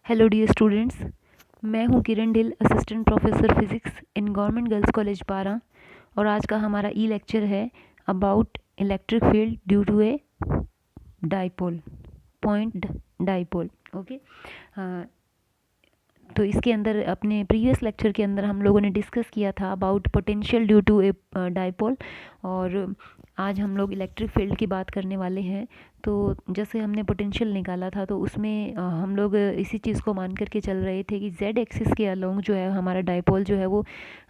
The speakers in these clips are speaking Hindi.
हेलो डियर स्टूडेंट्स, मैं हूं Kiran Dhill, assistant professor physics in government girls college Para. और आज का हमारा ई लेक्चर है about electric field due to a dipole, point dipole. Okay, तो इसके अंदर अपने प्रीवियस लेक्चर के अंदर हम लोगों ने डिस्कस किया था about potential due to a dipole, और आज हम लोग इलेक्ट्रिक फील्ड की बात करने वाले हैं। तो जैसे हमने पोटेंशियल निकाला था तो उसमें हम लोग इसी चीज़ को मान करके चल रहे थे कि जेड एक्सिस के अलोंग जो है हमारा डाइपोल जो है वो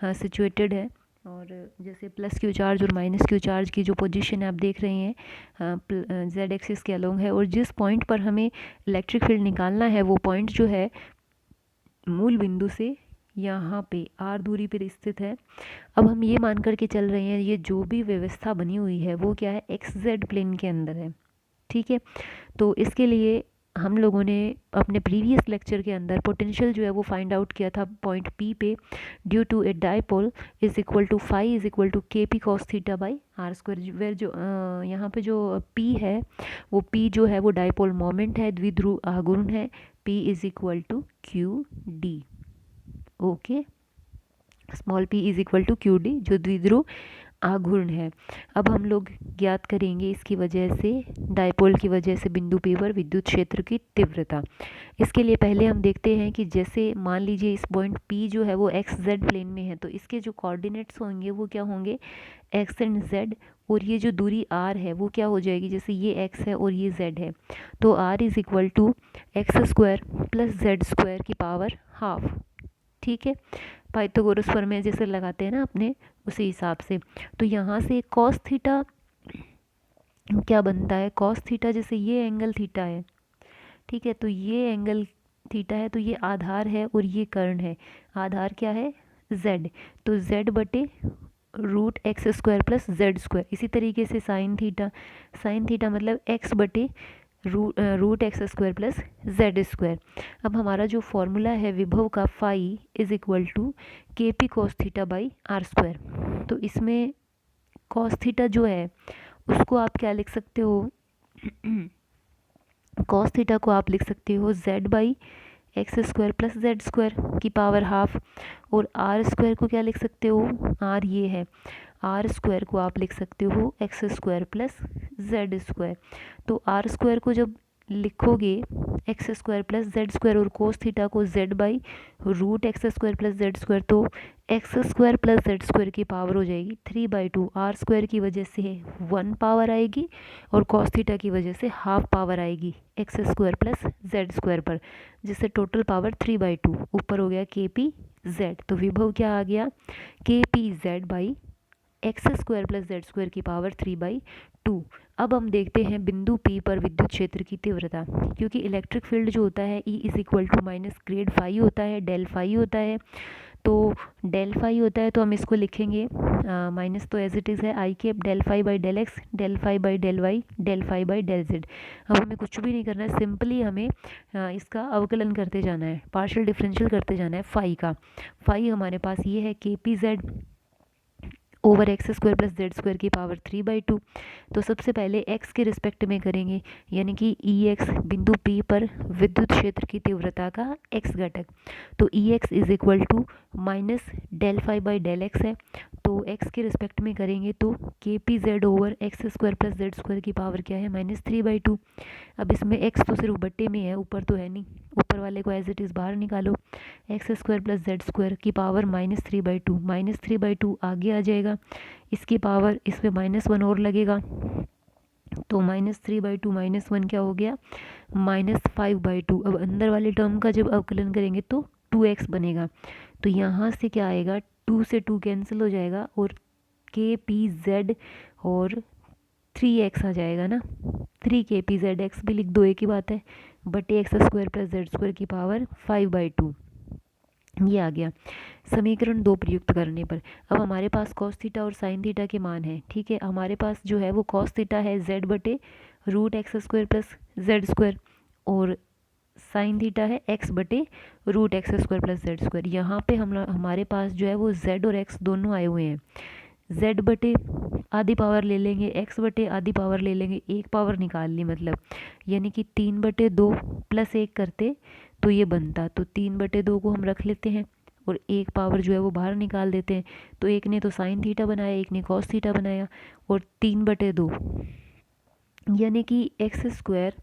सिचुएटेड है। और जैसे प्लस क्यू चार्ज और माइनस क्यू चार्ज की जो पोजीशन आप देख रहे हैं जेड एक्सिस के अलोंग है, और जिस पॉइंट पर हमें इलेक्ट्रिक फील्ड निकालना है वो पॉइंट जो है मूल बिंदु से यहाँ पे आर दूरी पर स्थित है। अब हम ये मान कर के चल रहे हैं ये जो भी व्यवस्था बनी हुई है वो क्या है, एक्स जेड प्लेन के अंदर है। ठीक है, तो इसके लिए हम लोगों ने अपने प्रीवियस लेक्चर के अंदर पोटेंशियल जो है वो फाइंड आउट किया था पॉइंट पी पे due to a dipole is equal to phi is equal to K P cos theta by R square, where जो यहाँ पे जो पी है वो पी जो है वो डाइपोल मोमेंट है, द्विध्रुव आघूर्ण है। P is equal to Q D. Okay, small p is equal to Q D जो द्विध्रुव आघूर्ण है। अब हम लोग ज्ञात करेंगे इसकी वजह से, डाइपोल की वजह से बिंदु P पर विद्युत क्षेत्र की तीव्रता। इसके लिए पहले हम देखते हैं कि जैसे मान लीजिए इस पॉइंट P जो है वो एक्स जेड प्लेन में है, तो इसके जो कोऑर्डिनेट्स होंगे वो क्या होंगे, एक्स एंड जेड। और ये जो दूरी r है वो क्या हो जाएगी, जैसे ये x है और ये z है, तो r is equal to X square plus Z square की पावर हाफ। ठीक है, पाइथागोरस प्रमेय जैसे लगाते हैं ना अपने, उसी हिसाब से। तो यहाँ से कॉस थीटा क्या बनता है, कॉस थीटा जैसे ये एंगल थीटा है, ठीक है, तो ये एंगल थीटा है, तो ये आधार है और ये कर्ण है। आधार क्या है, z, तो z बटे root x square plus Z square. इसी तरीके से साइन थीटा मतलब x बटे root x square plus Z square. अब हमारा जो फॉर्मूला है विभव का, phi is equal to K P cos theta by R square. तो इसमें कॉस थीटा जो है उसको आप क्या लिख सकते हो कॉस थीटा को आप लिख सकते हो Z by x square plus Z square की पावर हाफ। और आर स्क्वायर को क्या लिख सकते हो, आर ये है, आर स्क्वायर को आप लिख सकते हो x square plus Z square. तो आर स्क्वायर को जब लिखोगे x square plus Z square और कोस थीटा को z by root x square plus Z square, तो x square plus Z square की पावर हो जाएगी 3/2। आर स्क्वायर की वजह से 1 पावर आएगी और कॉस थीटा की वजह से हाफ पावर आएगी x square plus Z square पर, जिससे टोटल पावर 3/2 ऊपर हो गया के पी जेड। तो विभव क्या आ गया, के P Z by x square plus Z square की पावर 3/2। अब हम देखते हैं बिंदु P पर विद्युत क्षेत्र की तीव्रता, क्योंकि इलेक्ट्रिक फील्ड जो होता है E is equal to minus grad phi होता है, डेल फाई होता है। तो डेल फाई होता है तो हम इसको लिखेंगे माइनस तो एज इट इज़ है i cap del phi by del x, del phi by del y, del phi by del z. अब हमें कुछ भी नहीं करना है, सिंपली हमें इसका अवकलन करते जाना है, पार्शियल डिफरेंशियल करते जाना है फाई का। फाई हमारे पास ये है के P z over x square plus Z square की पावर 3/2। तो सबसे पहले एक्स के रिस्पेक्ट में करेंगे, यानी कि ई एक्स बिंदु पी पर विद्युत क्षेत्र की तीव्रता का एक्स घटक। तो E x is equal to minus del phi by del x है, तो एक्स के रिस्पेक्ट में करेंगे तो K P z over x square plus Z square की पावर क्या है, -3/2। अब इसमें एक्स तो सिर्फ बट्टे में है, ऊपर तो है नहीं, ऊपर वाले को एज इट इज़ बाहर निकालो, x square plus Z square की पावर -3/2, -3/2 आगे आ जाएगा, इसकी पावर इसमें -1 और लगेगा, तो -3/2 -1 क्या हो गया, -5/2। अब अंदर वाले टर्म का जब अवकलन करेंगे तो 2x बनेगा, तो यहाँ से क्या आएगा, 2 से 2 कैंसिल हो जाएगा और के पी जेड और 3x आ जाएगा ना, 3 kpzx भी लिख दो, एक ही बात है, बटे x square plus Z square की पावर 5/2। ये आ गया समीकरण 2 प्रयुक्त करने पर। अब हमारे पास कॉस थीटा और साइन थीटा के मान हैं, ठीक है। हमारे पास जो है वो कॉस थीटा है जेड बटे root x square plus Z square, और साइन थीटा है एक्स बटे root x square plus Z square. यहाँ पे हमारे पास जो है वो जेड और एक्स दोनों आए हुए हैं, जेड बटे आधी पावर ले लेंगे, एक्स बटे आधी पावर ले लेंगे, एक पावर निकाल ली मतलब, यानी कि 3/2 प्लस 1 करते तो ये बनता, तो 3/2 को हम रख लेते हैं और एक पावर जो है वो बाहर निकाल देते हैं। तो एक ने तो साइन थीटा बनाया, एक ने कॉस थीटा बनाया, और 3/2 यानी कि x square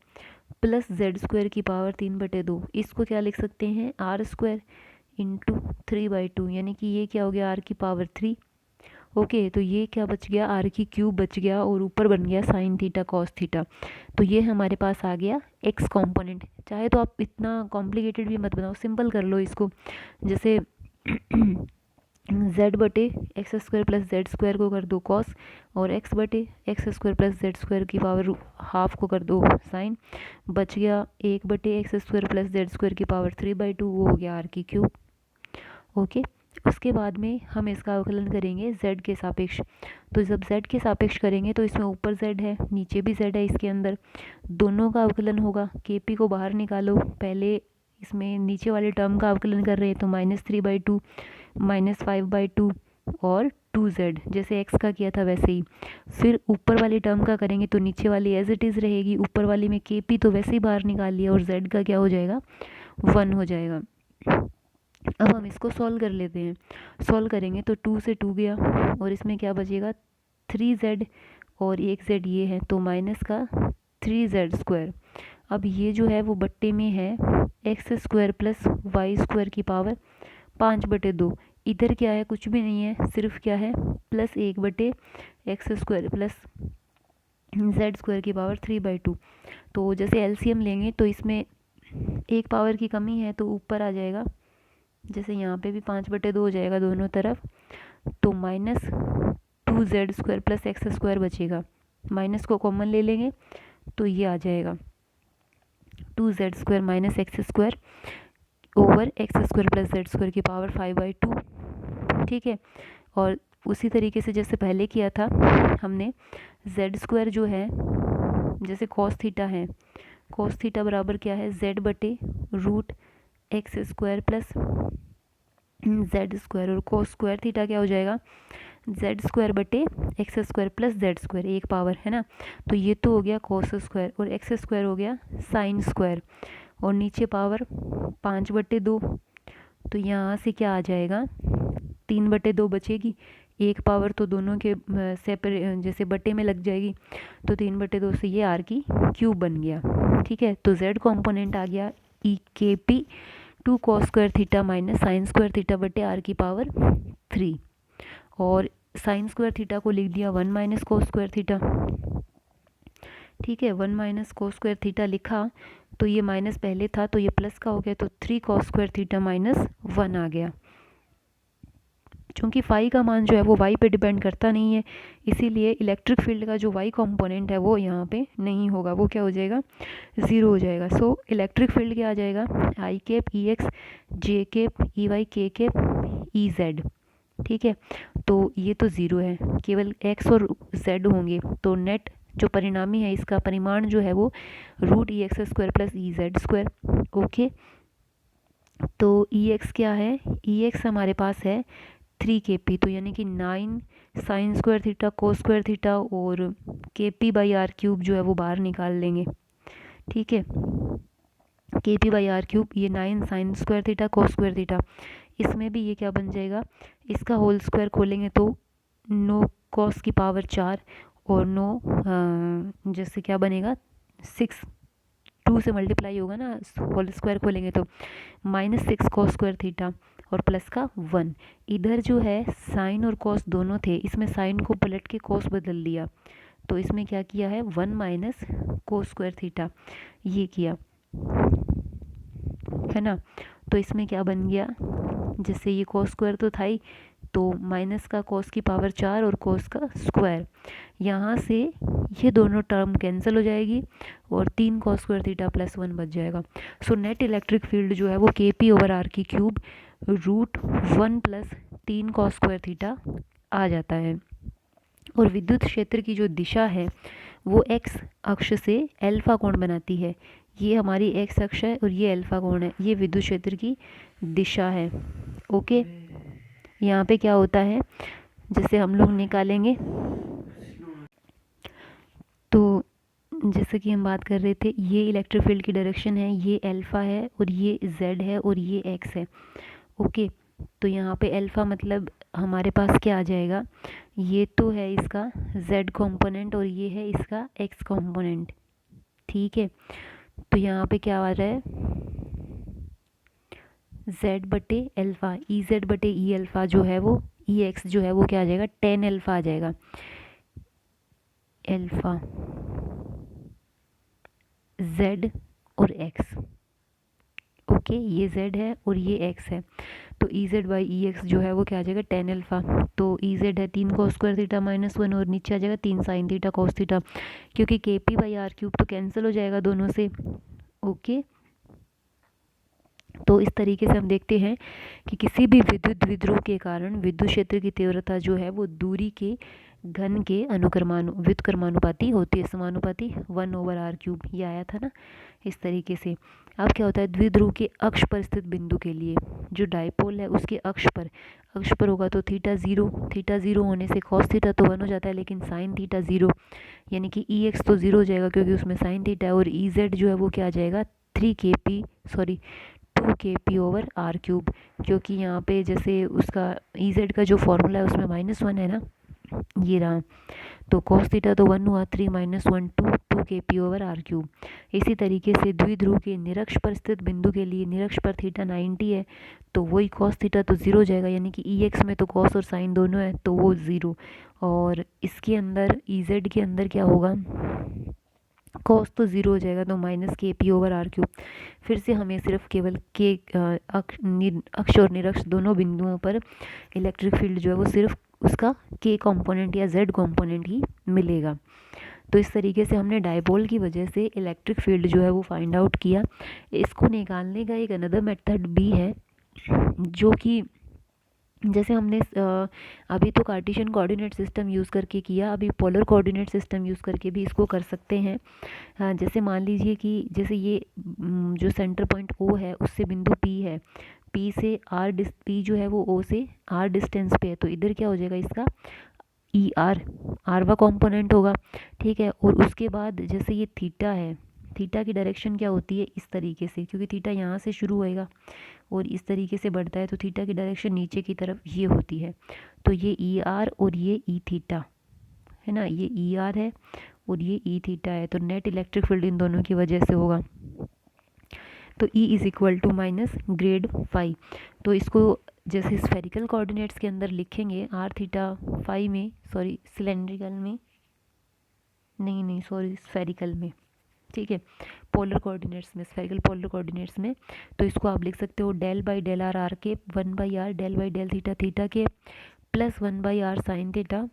plus Z square की पावर 3/2, इसको क्या लिख सकते हैं, आर स्क्वायर इंटू 3/2, यानी कि ये क्या हो गया, आर की पावर 3। ओके, तो ये क्या बच गया, आर की क्यूब बच गया, और ऊपर बन गया साइन थीटा कॉस थीटा। तो ये हमारे पास आ गया एक्स कंपोनेंट। चाहे तो आप इतना कॉम्प्लिकेटेड भी मत बनाओ, सिंपल कर लो इसको, जैसे z/x² प्लस जेड स्क्वायर को कर दो कॉस, और x/x² प्लस जेड स्क्वायर की पावर हाफ को कर दो साइन, बच गया 1/x² प्लस जेड स्क्वायर की पावर 3/2, वो हो गया आर की क्यूब। ओके, उसके बाद में हम इसका अवकलन करेंगे z के सापेक्ष। तो जब z के सापेक्ष करेंगे तो इसमें ऊपर z है, नीचे भी z है, इसके अंदर दोनों का अवकलन होगा। kp को बाहर निकालो, पहले इसमें नीचे वाले टर्म का अवकलन कर रहे हैं तो -3/2 -5/2 और 2z, जैसे x का किया था वैसे ही। फिर ऊपर वाले टर्म का करेंगे तो नीचे वाली एज इट इज़ रहेगी, ऊपर वाली में kp तो वैसे ही बाहर निकाल लिया, और z का क्या हो जाएगा, 1 हो जाएगा। अब हम इसको सॉल्व कर लेते हैं। सॉल्व करेंगे तो 2 से 2 गया, और इसमें क्या बचेगा, 3z, और एक z ये है तो माइनस का 3z²। अब ये जो है वो बट्टे में है x² प्लस वाई स्क्वायर की पावर 5/2। इधर क्या है, कुछ भी नहीं है, सिर्फ क्या है, प्लस 1/x² प्लस z² की पावर 3/2। तो जैसे एलसीएम लेंगे तो इसमें एक पावर की कमी है तो ऊपर आ जाएगा, जैसे यहाँ पे भी 5/2 हो जाएगा दोनों तरफ, तो -2z² प्लस x² बचेगा। माइनस को कॉमन ले लेंगे तो ये आ जाएगा 2z² minus x² over x² plus z² की पावर 5/2। ठीक है, और उसी तरीके से जैसे पहले किया था हमने, z² जो है, जैसे cos थीटा है, cos थीटा बराबर क्या है, z/√x² प्लस z², और cos स्क्वायर थीटा क्या हो जाएगा, z²/x² प्लस z², एक पावर है ना, तो ये तो हो गया cos स्क्वायर, और x² हो गया साइन स्क्वायर, और नीचे पावर 5/2, तो यहाँ से क्या आ जाएगा, 3/2 बचेगी, एक पावर तो दोनों के सेपरेट जैसे बटे में लग जाएगी, तो 3/2 से ये आर की क्यूब बन गया। ठीक है, तो z कंपोनेंट आ गया EKP 2 cos square theta minus sine square theta बटे आर की पावर 3, और साइन स्क्वायर थीटा को लिख दिया 1 माइनस कोस स्क्वायर थीटा। ठीक है, 1 माइनस कोस स्क्वायर थीटा लिखा, तो ये माइनस पहले था तो ये प्लस का हो गया, तो 3 cos स्क्वायर थीटा माइनस 1 आ गया। चूँकि फाई का मान जो है वो वाई पे डिपेंड करता नहीं है, इसीलिए इलेक्ट्रिक फील्ड का जो वाई कंपोनेंट है वो यहाँ पे नहीं होगा, वो क्या हो जाएगा, 0 हो जाएगा। सो इलेक्ट्रिक फील्ड क्या आ जाएगा, i cap EX J cap EY K cap EZ। ठीक है, तो ये तो 0 है, केवल x और z होंगे, तो नेट जो परिणामी है इसका परिमाण जो है वो √EX² प्लस EZ²। ओके, तो EX क्या है, EX हमारे पास है 3kp, तो यानी कि 9 sine square theta cos square theta, और kp/r³ जो है वो बाहर निकाल लेंगे। ठीक है, kp/r³, ये 9 sine square theta cos square theta, इसमें भी ये क्या बन जाएगा, इसका होल स्क्वायर खोलेंगे तो 9 cos की पावर 4, और 9 जैसे क्या बनेगा, 6 2 से मल्टीप्लाई होगा ना, होल स्क्वायर खोलेंगे तो -6 cos स्क्वायर थीटा, और प्लस का 1। इधर जो है साइन और कॉस दोनों थे, इसमें साइन को पलट के कॉस बदल दिया, तो इसमें क्या किया है, 1 माइनस कोस स्क्वायर थीटा, ये किया है ना। तो इसमें क्या बन गया, जैसे ये कोस स्क्वायर तो था ही, तो माइनस का कोस की पावर 4 और कोस का स्क्वायर, यहाँ से ये दोनों टर्म कैंसिल हो जाएगी, और 3 cos स्क्वायर थीटा प्लस 1 बच जाएगा। सो नेट इलेक्ट्रिक फील्ड जो है वो kp/r³ √1 plus 3 cos square theta आ जाता है। और विद्युत क्षेत्र की जो दिशा है वो x अक्ष से अल्फा कोण बनाती है, ये हमारी x अक्ष है और ये अल्फा कोण है, ये विद्युत क्षेत्र की दिशा है। ओके, यहाँ पे क्या होता है, जैसे हम लोग निकालेंगे तो जैसे कि हम बात कर रहे थे, ये इलेक्ट्रिक फील्ड की डायरेक्शन है, ये अल्फ़ा है और ये जेड है और ये एक्स है। ओके, तो यहाँ पे अल्फ़ा मतलब हमारे पास क्या आ जाएगा, ये तो है इसका जेड कंपोनेंट और ये है इसका एक्स कंपोनेंट। ठीक है, तो यहाँ पे क्या आ रहा है, जेड बटे अल्फ़ा, ई जेड बटे ई अल्फ़ा जो है वो, ई एक्स जो है वो क्या आ जाएगा, टेन अल्फ़ा आ जाएगा। अल्फ़ा जेड और एक्स, ओके, ये जेड है और ये एक्स है, तो E Z by E x जो है वो क्या आ जाएगा, टेन अल्फ़ा। तो ई जेड है 3 cos² थीटा -1 और नीचे आ जाएगा 3 sin थीटा cos थीटा, क्योंकि के पी बाई आर क्यूब तो कैंसिल हो जाएगा दोनों से। ओके, तो इस तरीके से हम देखते हैं कि किसी भी विद्युत द्विध्रुव के कारण विद्युत क्षेत्र की तीव्रता जो है वो दूरी के घन के व्युत्क्रमानुपाती होती है, समानुपाती 1/r³, ये आया था ना इस तरीके से। अब क्या होता है, द्विध्रुव के अक्ष पर स्थित बिंदु के लिए जो डायपोल है उसके अक्ष पर होगा तो थीटा ज़ीरो होने से कॉस थीटा तो 1 हो जाता है, लेकिन साइन थीटा 0, यानी कि ई एक्स तो 0 हो जाएगा क्योंकि उसमें साइन थीटा है, और ई जेड जो है वो क्या आ जाएगा 2 kp/r³, क्योंकि यहाँ पे जैसे उसका ई जेड का जो फॉर्मूला है उसमें -1 है ना, ये रहा, तो cos थीटा तो 1 हुआ, 3 - 1 2 kp/r³। इसी तरीके से द्विध्रुव के निरक्ष पर स्थित बिंदु के लिए निरक्ष पर थीटा 90 है, तो वही cos थीटा तो 0 हो जाएगा, यानी कि ई एक्स में तो cos और साइन दोनों है तो वो 0, और इसके अंदर ई जेड के अंदर क्या होगा, cos तो 0 हो जाएगा, तो -kp/r³। फिर से हमें सिर्फ केवल के अक्ष और निरक्ष दोनों बिंदुओं पर इलेक्ट्रिक फील्ड जो है वो सिर्फ उसका के कंपोनेंट या जेड कंपोनेंट ही मिलेगा। तो इस तरीके से हमने डायपोल की वजह से इलेक्ट्रिक फील्ड जो है वो फाइंड आउट किया। इसको निकालने का एक अनदर मेथड भी है, जो कि जैसे हमने अभी तो कार्टेशियन कोऑर्डिनेट सिस्टम यूज़ करके किया, अभी पोलर कोऑर्डिनेट सिस्टम यूज़ करके भी इसको कर सकते हैं। जैसे मान लीजिए कि जैसे ये जो सेंटर पॉइंट ओ है उससे बिंदु पी है, पी से पी जो है वो ओ से आर डिस्टेंस पे है, तो इधर क्या हो जाएगा इसका ई आर वा कॉम्पोनेंट होगा। ठीक है, और उसके बाद जैसे ये थीटा है, थीटा की डायरेक्शन क्या होती है इस तरीके से, क्योंकि थीटा यहाँ से शुरू होएगा और इस तरीके से बढ़ता है, तो थीटा की डायरेक्शन नीचे की तरफ ये होती है। तो ये ई आर और ये ई थीटा है ना, ये ई आर है और ये ई थीटा है, तो नेट इलेक्ट्रिक फील्ड इन दोनों की वजह से होगा। तो E = माइनस ग्रेड फाई। तो इसको जैसे स्फेरिकल कोऑर्डिनेट्स के अंदर लिखेंगे आर थीटा फाई में, सॉरी सिलेंड्रिकल में नहीं सॉरी स्फेरिकल में, ठीक है, पोलर कोऑर्डिनेट्स में, स्फेरिकल पोलर कोऑर्डिनेट्स में, तो इसको आप लिख सकते हो del by del r r के, 1/r del by del theta theta के, plus 1/r sine theta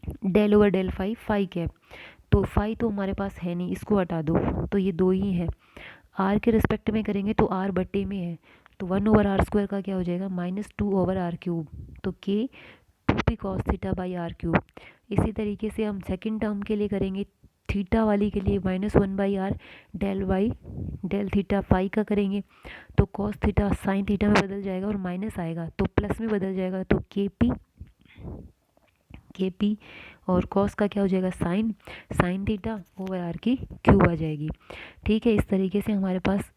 del over del phi phi के। तो फाई तो हमारे पास है नहीं, इसको हटा दो, तो ये दो ही है। आर के रिस्पेक्ट में करेंगे तो आर बटे में है, तो 1/r² का क्या हो जाएगा -2/r³, तो के 2p cos theta by r³। इसी तरीके से हम सेकंड टर्म के लिए करेंगे, थीटा वाली के लिए -1/r del by del theta phi का करेंगे, तो cos थीटा साइन थीटा में बदल जाएगा और माइनस आएगा तो प्लस में बदल जाएगा, तो के पी और cos का क्या हो जाएगा साइन थीटा ओवर आर की क्यूब आ जाएगी। ठीक है, इस तरीके से हमारे पास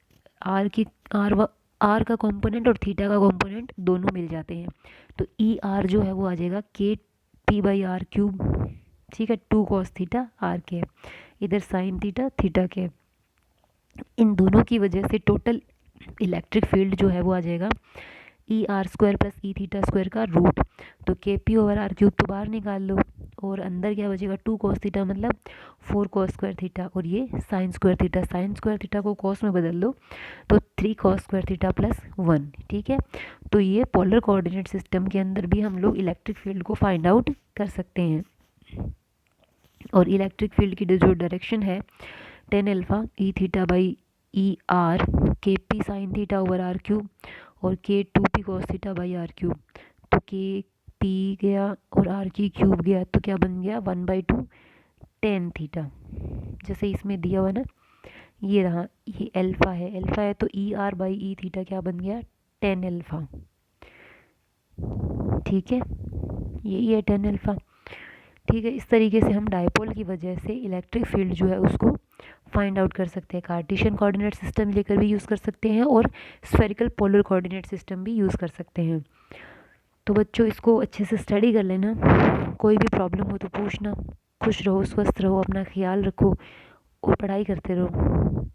आर का कंपोनेंट और थीटा का कंपोनेंट दोनों मिल जाते हैं, तो ई आर जो है वो आ जाएगा kp/r³। ठीक है, 2 cos थीटा आर के, इधर साइन थीटा थीटा के, इन दोनों की वजह से टोटल इलेक्ट्रिक फील्ड जो है वो आ जाएगा ER² plus E theta square का रूट, तो kp/r³ तो बाहर निकाल लो और अंदर क्या बचेगा 2 cos थीटा मतलब 4 cos² थीटा, और ये साइन स्क्वायर थीटा को cos में बदल लो तो 3 cos² थीटा प्लस 1। ठीक है, तो ये पोलर कोऑर्डिनेट सिस्टम के अंदर भी हम लोग इलेक्ट्रिक फील्ड को फाइंड आउट कर सकते हैं। और इलेक्ट्रिक फील्ड की जो डायरेक्शन है tan alpha E theta by E r K P sine theta over r³ और के 2p cos theta by r³, तो के पी गया और आर की क्यूब गया, तो क्या बन गया 1/2 टेन थीटा, जैसे इसमें दिया हुआ ना, ये रहा, ये अल्फ़ा है तो E R by E theta क्या बन गया 10 अल्फ़ा। ठीक है, यही है 10 अल्फ़ा। ठीक है। इस तरीके से हम डायपोल की वजह से इलेक्ट्रिक फील्ड जो है उसको फाइंड आउट कर सकते हैं। कार्टेशियन कोऑर्डिनेट सिस्टम लेकर भी यूज़ कर सकते हैं और स्फेरिकल पोलर कोऑर्डिनेट सिस्टम भी यूज़ कर सकते हैं। तो बच्चों इसको अच्छे से स्टडी कर लेना, कोई भी प्रॉब्लम हो तो पूछना। खुश रहो, स्वस्थ रहो, अपना ख्याल रखो और पढ़ाई करते रहो।